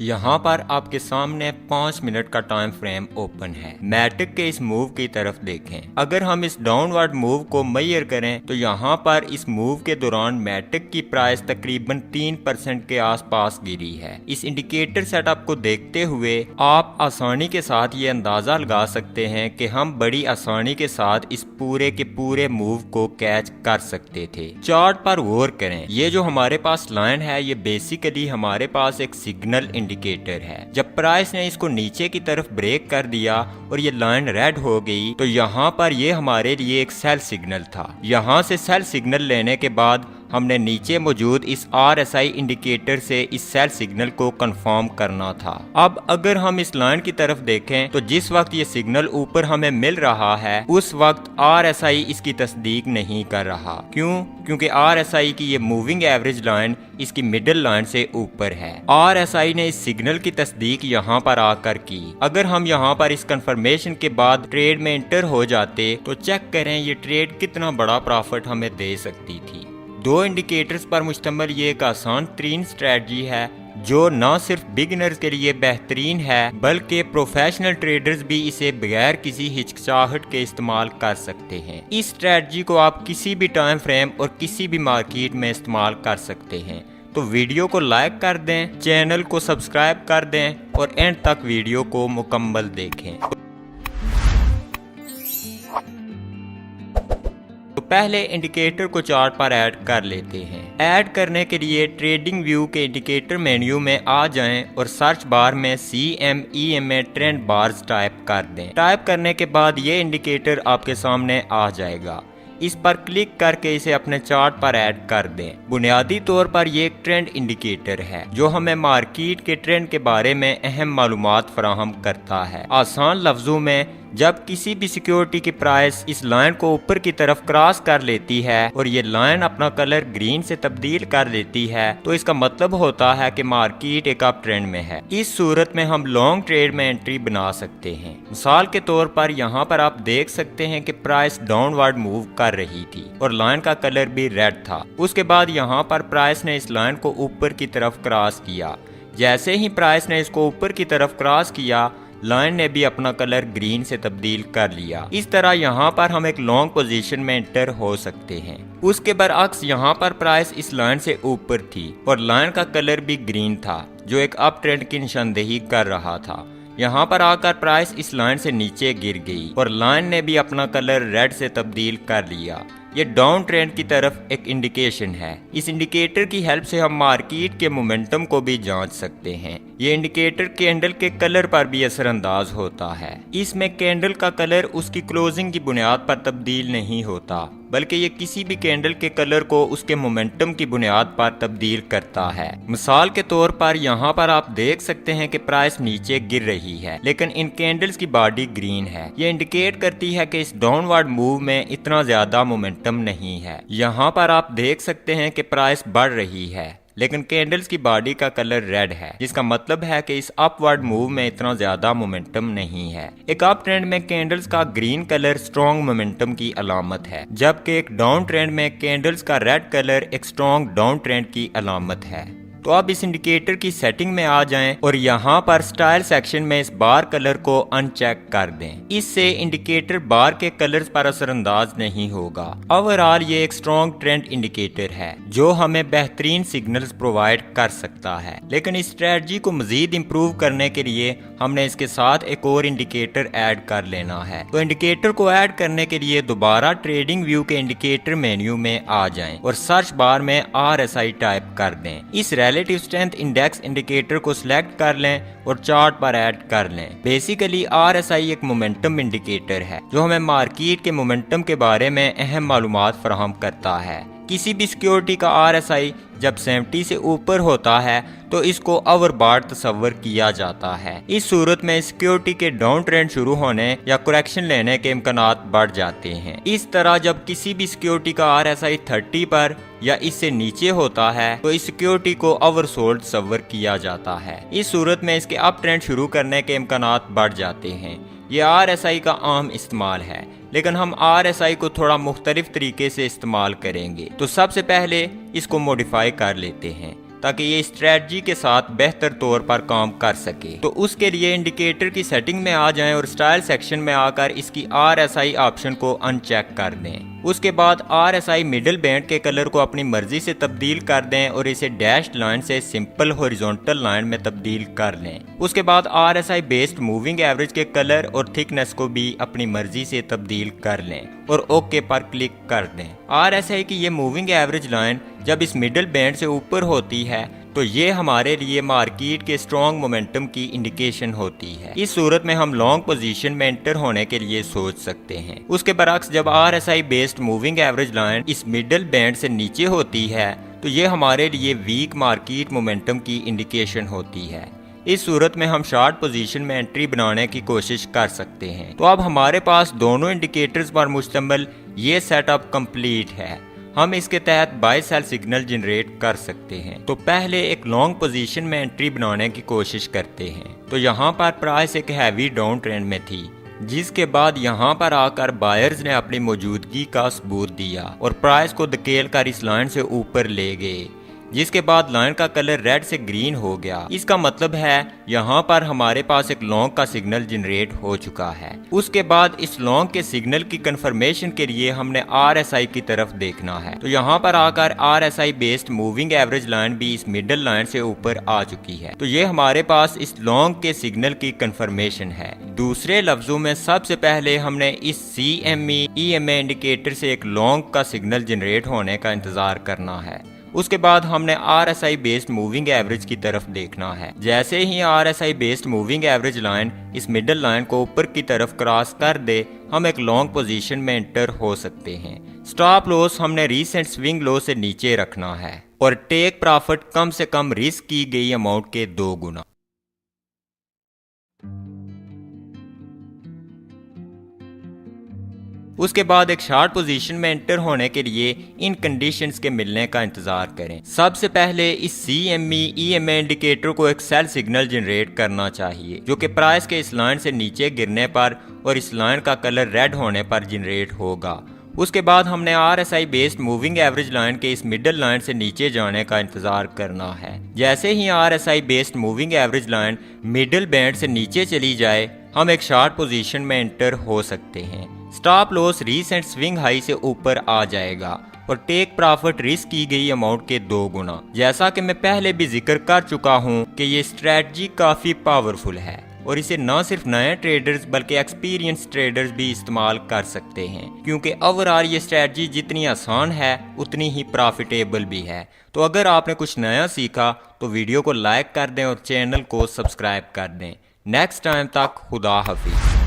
यहाँ पर आपके सामने 5 मिनट का टाइम फ्रेम ओपन है। मैटिक के इस मूव की तरफ देखें। अगर हम इस डाउनवर्ड मूव को मेजर करें तो यहाँ पर इस मूव के दौरान मैटिक की प्राइस तकरीबन 3% के आसपास गिरी है। इस इंडिकेटर सेटअप को देखते हुए आप आसानी के साथ ये अंदाजा लगा सकते हैं कि हम बड़ी आसानी के साथ इस पूरे के पूरे मूव को कैच कर सकते थे। चार्ट पर गौर करें। ये जो हमारे पास लाइन है ये बेसिकली हमारे पास एक सिग्नल इंडिकेटर है। जब प्राइस ने इसको नीचे की तरफ ब्रेक कर दिया और ये लाइन रेड हो गई तो यहाँ पर ये हमारे लिए एक सेल सिग्नल था। यहाँ से सेल सिग्नल लेने के बाद हमने नीचे मौजूद इस RSI इंडिकेटर से इस सेल सिग्नल को कंफर्म करना था। अब अगर हम इस लाइन की तरफ देखें तो जिस वक्त ये सिग्नल ऊपर हमें मिल रहा है उस वक्त RSI इसकी तस्दीक नहीं कर रहा। क्यों? क्योंकि RSI की ये मूविंग एवरेज लाइन इसकी मिडिल लाइन से ऊपर है। RSI ने इस सिग्नल की तस्दीक यहाँ पर आकर की। अगर हम यहाँ पर इस कंफर्मेशन के बाद ट्रेड में एंटर हो जाते तो चेक करें ये ट्रेड कितना बड़ा प्रॉफिट हमें दे सकती थी। दो इंडिकेटर्स पर मुश्तमिल ये एक आसान तरीन स्ट्रेटजी है जो न सिर्फ बिगिनर्स के लिए बेहतरीन है बल्कि प्रोफेशनल ट्रेडर्स भी इसे बगैर किसी हिचकिचाहट के इस्तेमाल कर सकते हैं। इस स्ट्रेटजी को आप किसी भी टाइम फ्रेम और किसी भी मार्केट में इस्तेमाल कर सकते हैं। तो वीडियो को लाइक कर दें, चैनल को सब्सक्राइब कर दें और एंड तक वीडियो को मुकम्मल देखें। तो पहले इंडिकेटर को चार्ट पर ऐड कर लेते हैं। ऐड करने के लिए ट्रेडिंग व्यू के इंडिकेटर मेन्यू में आ जाएं और सर्च बार में CME ट्रेंड बार्स टाइप कर दें। टाइप करने के बाद ये इंडिकेटर आपके सामने आ जाएगा। इस पर क्लिक करके इसे अपने चार्ट पर ऐड कर दें। बुनियादी तौर पर यह एक ट्रेंड इंडिकेटर है जो हमें मार्केट के ट्रेंड के बारे में अहम मालूमात फराहम करता है। आसान लफ्जों में जब किसी भी सिक्योरिटी की प्राइस इस लाइन को ऊपर की तरफ क्रॉस कर लेती है और ये लाइन अपना कलर ग्रीन से तब्दील कर देती है तो इसका मतलब होता है कि मार्केट एक अप ट्रेंड में है। इस सूरत में हम लॉन्ग ट्रेड में एंट्री बना सकते हैं। मिसाल के तौर पर यहाँ पर आप देख सकते हैं कि प्राइस डाउनवर्ड मूव कर रही थी और लाइन का कलर भी रेड था। उसके बाद यहाँ पर प्राइस ने इस लाइन को ऊपर की तरफ क्रॉस किया। जैसे ही प्राइस ने इसको ऊपर की तरफ क्रॉस किया लाइन ने भी अपना कलर ग्रीन से तब्दील कर लिया। इस तरह यहाँ पर हम एक लॉन्ग पोजीशन में एंटर हो सकते हैं। उसके बरअक्स यहाँ पर प्राइस इस लाइन से ऊपर थी और लाइन का कलर भी ग्रीन था जो एक अप ट्रेंड की निशानदेही कर रहा था। यहाँ पर आकर प्राइस इस लाइन से नीचे गिर गई और लाइन ने भी अपना कलर रेड से तब्दील कर लिया। ये डाउन ट्रेंड की तरफ एक इंडिकेशन है। इस इंडिकेटर की हेल्प से हम मार्केट के मोमेंटम को भी जांच सकते हैं। ये इंडिकेटर कैंडल के कलर पर भी असरअंदाज होता है। इसमें कैंडल का कलर उसकी क्लोजिंग की बुनियाद पर तब्दील नहीं होता बल्कि ये किसी भी कैंडल के कलर को उसके मोमेंटम की बुनियाद पर तब्दील करता है। मिसाल के तौर पर यहाँ पर आप देख सकते हैं कि प्राइस नीचे गिर रही है लेकिन इन कैंडल्स की बॉडी ग्रीन है। ये इंडिकेट करती है कि इस डाउनवर्ड मूव में इतना ज्यादा मोमेंटम नहीं है। यहाँ पर आप देख सकते हैं कि प्राइस बढ़ रही है लेकिन कैंडल्स की बॉडी का कलर रेड है जिसका मतलब है कि इस अपवर्ड मूव में इतना ज्यादा मोमेंटम नहीं है। एक अप ट्रेंड में कैंडल्स का ग्रीन कलर स्ट्रॉन्ग मोमेंटम की अलामत है जबकि एक डाउन ट्रेंड में कैंडल्स का रेड कलर एक स्ट्रॉन्ग डाउन ट्रेंड की अलामत है। तो अब इस इंडिकेटर की सेटिंग में आ जाएं और यहाँ पर स्टाइल सेक्शन में इस बार कलर को अनचेक कर दें। इससे इंडिकेटर बार के कलर्स पर असरअंदाज नहीं होगा। ओवरऑल ये एक स्ट्रॉन्ग ट्रेंड इंडिकेटर है जो हमें बेहतरीन सिग्नल्स प्रोवाइड कर सकता है। लेकिन इस स्ट्रेटजी को मजीद इम्प्रूव करने के लिए हमने इसके साथ एक और इंडिकेटर ऐड कर लेना है। तो इंडिकेटर को ऐड करने के लिए दोबारा ट्रेडिंग व्यू के इंडिकेटर मेन्यू में आ जाएं और सर्च बार में RSI टाइप कर दें। इस रिलेटिव स्ट्रेंथ इंडेक्स इंडिकेटर को सिलेक्ट कर लें और चार्ट पर ऐड कर लें। बेसिकली RSI एक मोमेंटम इंडिकेटर है जो हमें मार्केट के मोमेंटम के बारे में अहम मालूमात फराहम करता है। किसी भी सिक्योरिटी का RSI जब 70 से ऊपर होता है तो इसको ओवरबॉट तस्वर किया जाता है। इस सूरत में सिक्योरिटी के डाउन ट्रेंड शुरू होने या करेक्शन लेने के इम्कानात बढ़ जाते हैं। इस तरह जब किसी भी सिक्योरिटी का RSI 30 पर या इससे नीचे होता है तो इस सिक्योरिटी को ओवरसोल्ड तस्वर किया जाता है। इस सूरत में इसके अप ट्रेंड शुरू करने के इम्कानात बढ़ जाते हैं। ये RSI का आम इस्तेमाल है लेकिन हम RSI को थोड़ा मुख्तलिफ तरीके से इस्तेमाल करेंगे। तो सबसे पहले इसको मॉडिफाई कर लेते हैं। ताकि ये स्ट्रेटजी के साथ बेहतर तौर पर काम कर सके। तो उसके लिए इंडिकेटर की सेटिंग में आ जाएं और स्टाइल सेक्शन में आकर इसकी RSI ऑप्शन को अनचेक कर दें। उसके बाद RSI मिडिल बैंड के कलर को अपनी मर्जी से तब्दील कर दें और इसे डैश्ड लाइन से सिंपल हॉरिजॉन्टल लाइन में तब्दील कर लें। उसके बाद RSI बेस्ड मूविंग एवरेज के कलर और थिकनेस को भी अपनी मर्जी से तब्दील कर लें और ओके पर क्लिक कर दें। RSI की ये मूविंग एवरेज लाइन जब इस मिडिल बैंड से ऊपर होती है तो ये हमारे लिए मार्केट के स्ट्रॉन्ग मोमेंटम की इंडिकेशन होती है। इस सूरत में हम लॉन्ग पोजीशन में एंटर होने के लिए सोच सकते हैं। उसके बरक्स जब RSI based moving average line इस मिडिल बैंड से नीचे होती है तो ये हमारे लिए वीक मार्केट मोमेंटम की इंडिकेशन होती है। इस सूरत में हम शॉर्ट पोजीशन में एंट्री बनाने की कोशिश कर सकते हैं। तो अब हमारे पास दोनों इंडिकेटर्स पर मुश्तमिल ये सेटअप कंप्लीट है। हम इसके तहत बाय सेल सिग्नल जनरेट कर सकते हैं। तो पहले एक लॉन्ग पोजीशन में एंट्री बनाने की कोशिश करते हैं। तो यहाँ पर प्राइस एक हैवी डाउन ट्रेंड में थी, जिसके बाद यहाँ पर आकर बायर्स ने अपनी मौजूदगी का सबूत दिया और प्राइस को धकेल कर इस लाइन से ऊपर ले गए, जिसके बाद लाइन का कलर रेड से ग्रीन हो गया। इसका मतलब है यहाँ पर हमारे पास एक लॉन्ग का सिग्नल जनरेट हो चुका है। उसके बाद इस लॉन्ग के सिग्नल की कंफर्मेशन के लिए हमने RSI की तरफ देखना है। तो यहाँ पर आकर RSI based moving average line भी इस मिडल लाइन से ऊपर आ चुकी है। तो ये हमारे पास इस लॉन्ग के सिग्नल की कंफर्मेशन है। दूसरे लफ्जों में सबसे पहले हमने इस CME EMA इंडिकेटर से एक लॉन्ग का सिग्नल जनरेट होने का इंतजार करना है। उसके बाद हमने RSI बेस्ड मूविंग एवरेज की तरफ देखना है। जैसे ही RSI based moving average line इस मिडल लाइन को ऊपर की तरफ क्रॉस कर दे, हम एक लॉन्ग पोजीशन में एंटर हो सकते हैं। स्टॉप लॉस हमने रीसेंट स्विंग लो से नीचे रखना है और टेक प्रॉफिट कम से कम रिस्क की गई अमाउंट के 2 गुना। उसके बाद एक शॉर्ट पोजीशन में एंटर होने के लिए इन कंडीशंस के मिलने का इंतजार करें। सबसे पहले इस CME EMA इंडिकेटर को एक सेल सिग्नल जनरेट करना चाहिए, जो कि प्राइस के इस लाइन से नीचे गिरने पर और इस लाइन का कलर रेड होने पर जनरेट होगा। उसके बाद हमने RSI based moving average line के इस मिडल लाइन से नीचे जाने का इंतजार करना है। जैसे ही RSI based moving average line middle band से नीचे चली जाए, हम एक शॉर्ट पोजीशन में एंटर हो सकते हैं। Stop loss recent swing high से ऊपर आ जाएगा और टेक प्रॉफिट रिस्क की गई अमाउंट के 2 गुना। जैसा कि मैं पहले भी जिक्र कर चुका हूं कि ये स्ट्रेटजी काफी पावरफुल है और इसे न सिर्फ नए ट्रेडर्स बल्कि एक्सपीरियंस ट्रेडर्स भी इस्तेमाल कर सकते हैं, क्योंकि ओवरऑल ये स्ट्रेटजी जितनी आसान है उतनी ही प्रॉफिटेबल भी है। तो अगर आपने कुछ नया सीखा तो वीडियो को लाइक कर दें और चैनल को सब्सक्राइब कर दें। नेक्स्ट टाइम तक खुदा हाफिज।